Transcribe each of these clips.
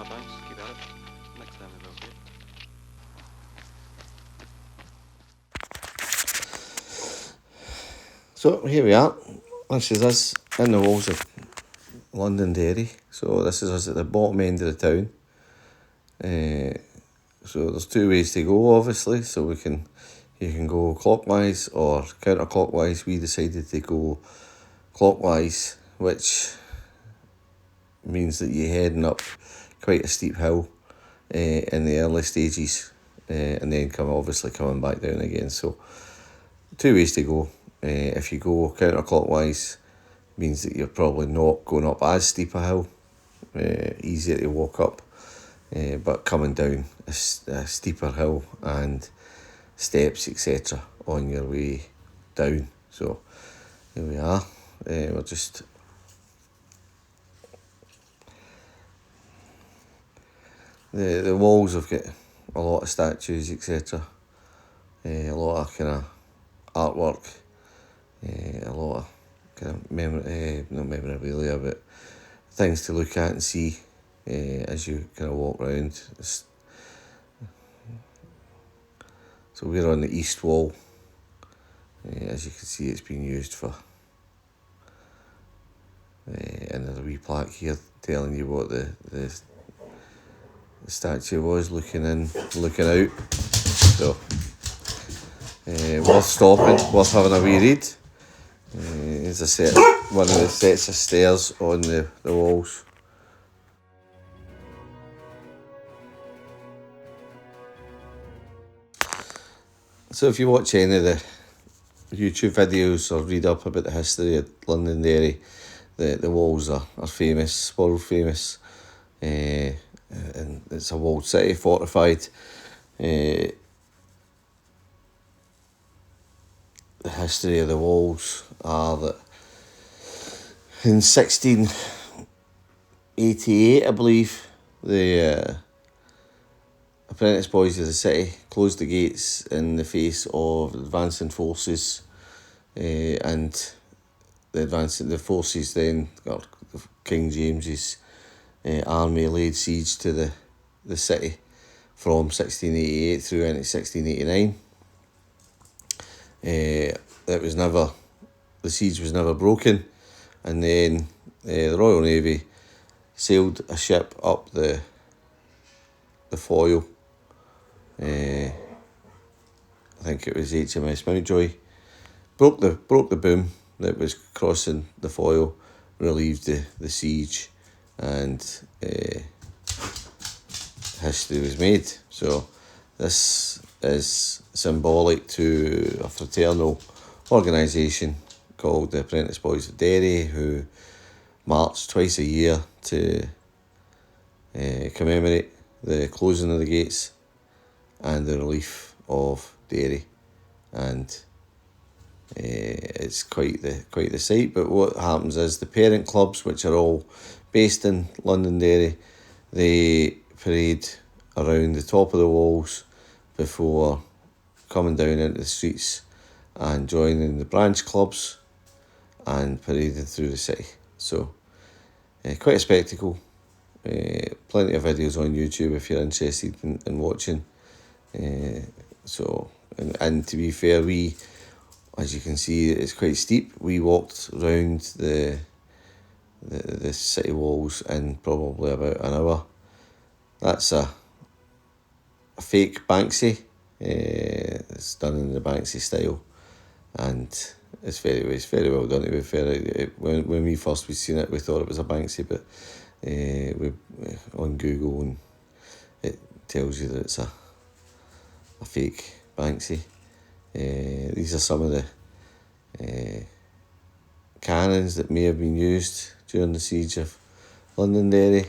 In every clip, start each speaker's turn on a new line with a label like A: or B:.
A: Thanks, keep at it. Next time we will do.
B: So here we are. This is us in the walls of Londonderry. So this is us at the bottom end of the town. So there's two ways to go, obviously. So you can go clockwise or counterclockwise. We decided to go clockwise, which means that you're heading up quite a steep hill in the early stages, and then coming back down again. So two ways to go. If you go counterclockwise, means that you're probably not going up as steep a hill, easier to walk up, but coming down a steeper hill and steps, etc. on your way down. So here we are. We're just the walls have got a lot of statues, etc. A lot of kind of artwork, a lot of kind of not memorabilia, but things to look at and see as you kind of walk around. So we're on the east wall. As you can see, it's been used for, and there's a wee plaque here telling you what the statue was looking out. So worth stopping, worth having a wee read. As I said, one of the sets of stairs on the walls. So if you watch any of the YouTube videos or read up about the history of Londonderry, the walls are famous, world famous, and it's a walled city, fortified. The history of the walls are that in 1688, I believe, the apprentice boys of the city closed the gates in the face of advancing forces, and the forces then, or King James's army, laid siege to the city from 1688 through into 1689. The siege was never broken, and then the Royal Navy sailed a ship up the foyle. I think it was HMS Mountjoy, broke the boom that was crossing the foyle, relieved the siege, and history was made. So this is symbolic to a fraternal organisation called the Apprentice Boys of Derry, who march twice a year to commemorate the closing of the gates and the relief of Derry, and it's quite the sight. But what happens is the parent clubs, which are all based in Londonderry, they parade around the top of the walls before coming down into the streets and joining the branch clubs and parading through the city. So quite a spectacle. Plenty of videos on YouTube if you're interested in watching. And to be fair, we, as you can see, it's quite steep. We walked around the city walls in probably about an hour. That's a fake Banksy. It's done in the Banksy style, and it's very well done, to be fair. When we first seen it, we thought it was a Banksy, but we on Google, and it tells you that it's a fake Banksy. These are some of the cannons that may have been used during the siege of Londonderry.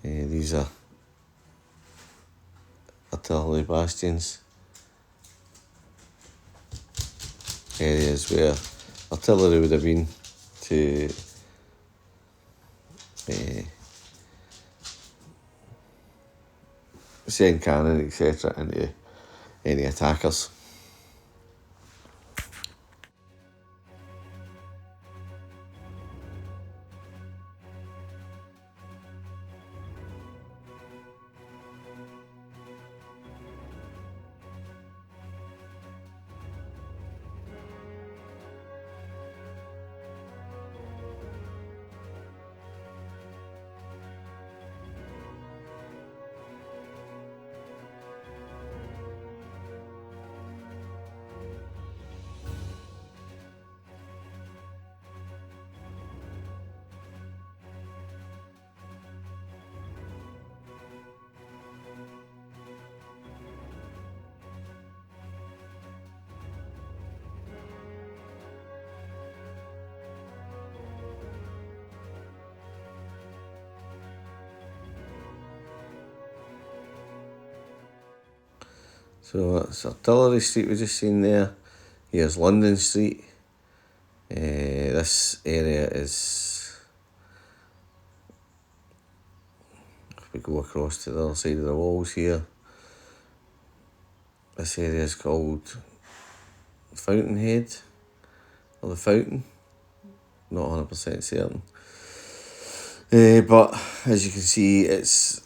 B: These are artillery bastions, areas where artillery would have been to send cannon, etc., into any attackers. So it's Artillery Street we just seen there. Here's London Street. This area is, if we go across to the other side of the walls here, this area is called Fountainhead, or the Fountain, not 100% certain. But as you can see, it's,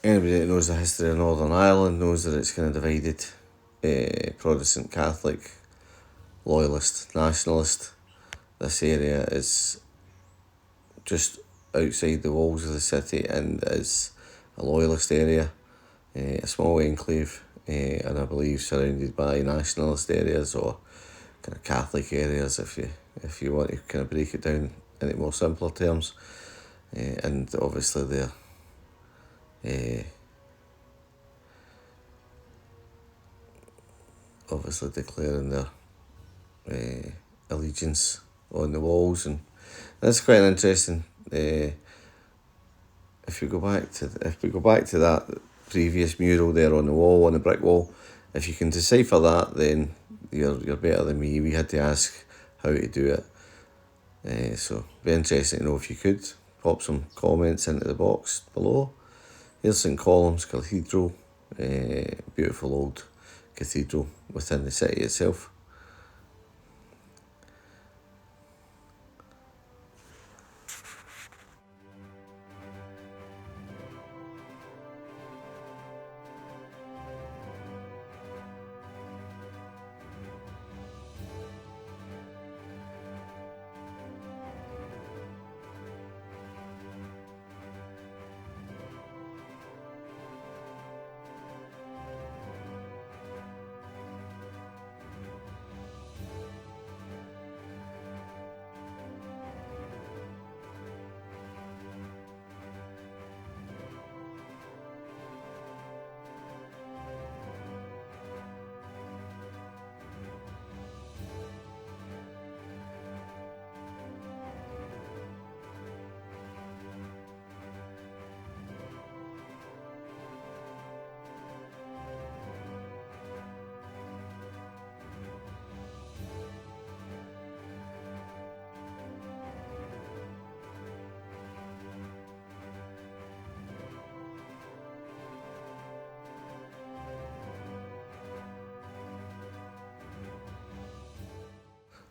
B: anybody that knows the history of Northern Ireland knows that it's kind of divided, Protestant, Catholic, Loyalist, Nationalist. This area is just outside the walls of the city and is a Loyalist area, a small enclave, and I believe surrounded by Nationalist areas or kind of Catholic areas, if you want to kind of break it down into more simpler terms. And obviously they're obviously declaring their allegiance on the walls, and that's quite an interesting. If we go back to that previous mural there on the wall, on the brick wall, if you can decipher that, then you're better than me. We had to ask how to do it, so be interesting to know if you could pop some comments into the box below. Here's St Column's Cathedral, beautiful old cathedral within the city itself.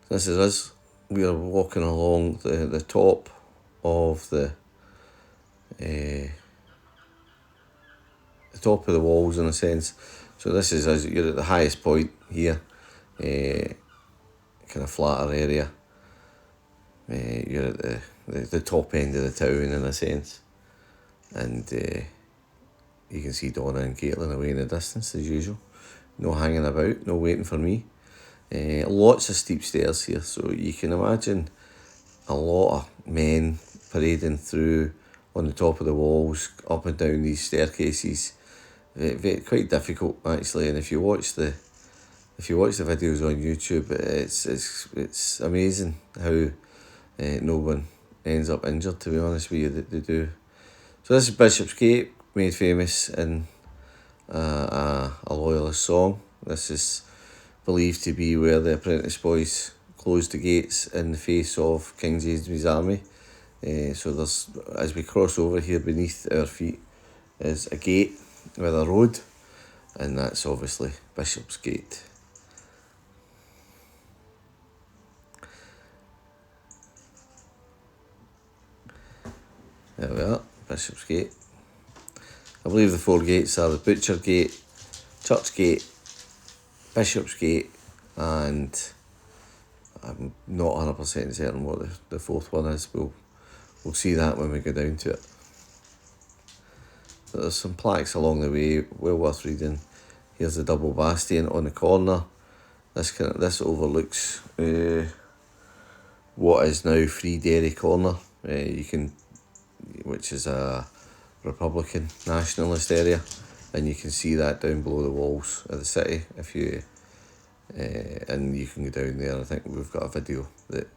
B: This is us. We are walking along the top of the top of the walls, in a sense. So this is us. You're at the highest point here, kind of flatter area. You're at the top end of the town, in a sense, and you can see Donna and Caitlin away in the distance as usual. No hanging about, no waiting for me. Lots of steep stairs here, so you can imagine a lot of men parading through on the top of the walls, up and down these staircases. Quite difficult actually, and if you watch the videos on YouTube, it's amazing how no one ends up injured, to be honest with you. They do. So this is Bishopsgate, made famous in a loyalist song. This is believed to be where the apprentice boys closed the gates in the face of King James's army. So there's, as we cross over here, beneath our feet is a gate with a road, and that's obviously Bishopsgate. There we are, Bishopsgate. I believe the four gates are the Butcher Gate, Church Gate, Bishopsgate, and I'm not 100% certain what the fourth one is. We'll see that when we go down to it. But there's some plaques along the way, well worth reading. Here's the double bastion on the corner. This overlooks what is now Free Derry Corner. Which is a Republican nationalist area, and you can see that down below the walls of the city. If you and you can go down there. I think we've got a video that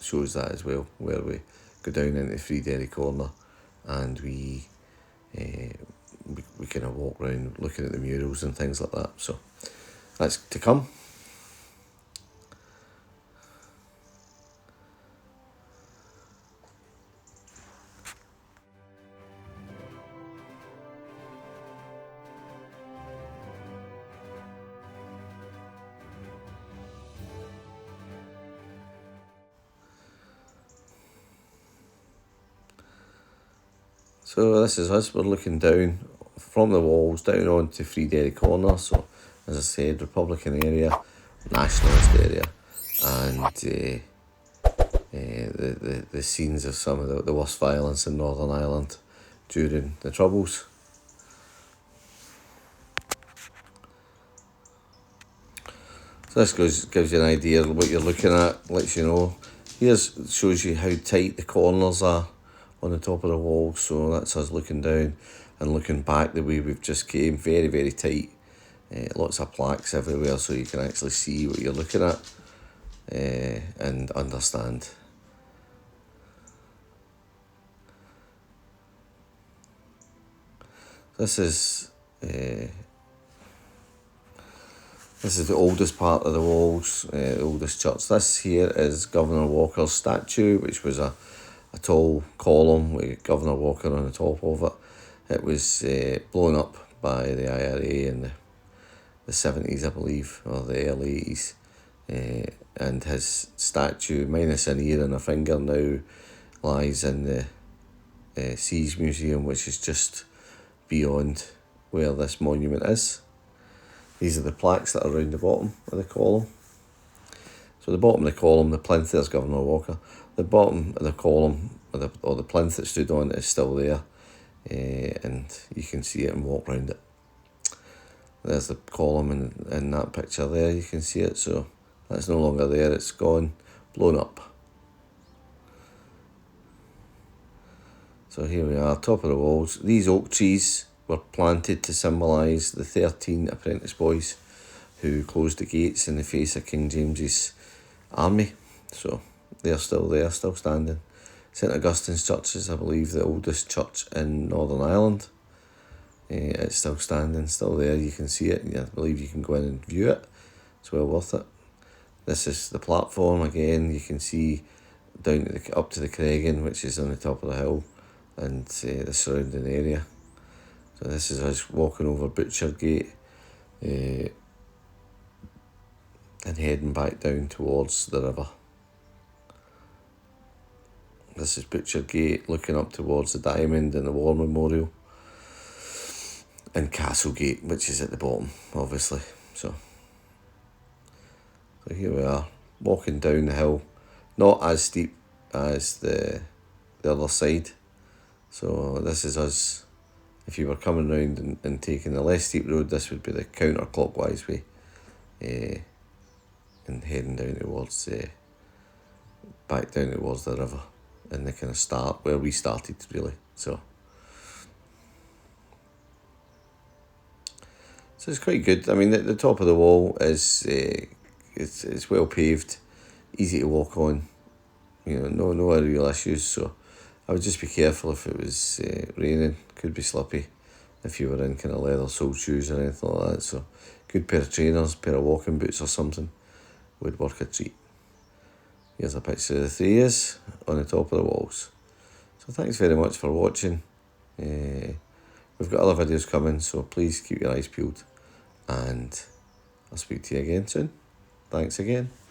B: shows that as well, where we go down into Free Derry Corner, and we kind of walk around looking at the murals and things like that. So that's to come. So this is us, we're looking down from the walls down onto Free Derry Corner. So as I said, Republican area, nationalist area, and the scenes of some of the worst violence in Northern Ireland during the Troubles. So this gives you an idea of what you're looking at, lets you know. Shows you how tight the corners are on the top of the wall. So that's us looking down and looking back the way we've just came. Very, very tight. Lots of plaques everywhere, so you can actually see what you're looking at and understand. This is the oldest part of the walls, the oldest church. This here is Governor Walker's statue, which was a tall column with Governor Walker on the top of it. It was blown up by the IRA in the 70s, I believe, or the early 80s. And his statue, minus an ear and a finger, now lies in the Siege Museum, which is just beyond where this monument is. These are the plaques that are around the bottom of the column. So the bottom of the column, the plinth, there's Governor Walker. The bottom of the column, or the plinth that stood on it, is still there. And you can see it and walk around it. There's the column in that picture there, you can see it. So that's no longer there, it's gone, blown up. So here we are, top of the walls. These oak trees were planted to symbolise the 13 apprentice boys who closed the gates in the face of King James's army. So they're still there, still standing. St Augustine's Church is, I believe, the oldest church in Northern Ireland. It's still standing, still there, you can see it. I believe you can go in and view it. It's well worth it. This is the platform again, you can see down to up to the Creggan, which is on the top of the hill, and the surrounding area. So this is us walking over Butcher Gate and heading back down towards the river. This is Butcher Gate, looking up towards the Diamond and the War Memorial. And Castlegate, which is at the bottom, obviously. So here we are, walking down the hill. Not as steep as the other side. So this is us. If you were coming round and taking the less steep road, this would be the counterclockwise way. and heading down towards back down towards the river, and the kind of start where we started really. So it's quite good. I mean, the top of the wall is it's well paved, easy to walk on. No real issues. So I would just be careful if it was raining. Could be slippy if you were in kind of leather sole shoes or anything like that. So good pair of trainers, pair of walking boots or something would work a treat. Here's a picture of the 3 years on the top of the walls. So thanks very much for watching. We've got other videos coming, so please keep your eyes peeled, and I'll speak to you again soon. Thanks again.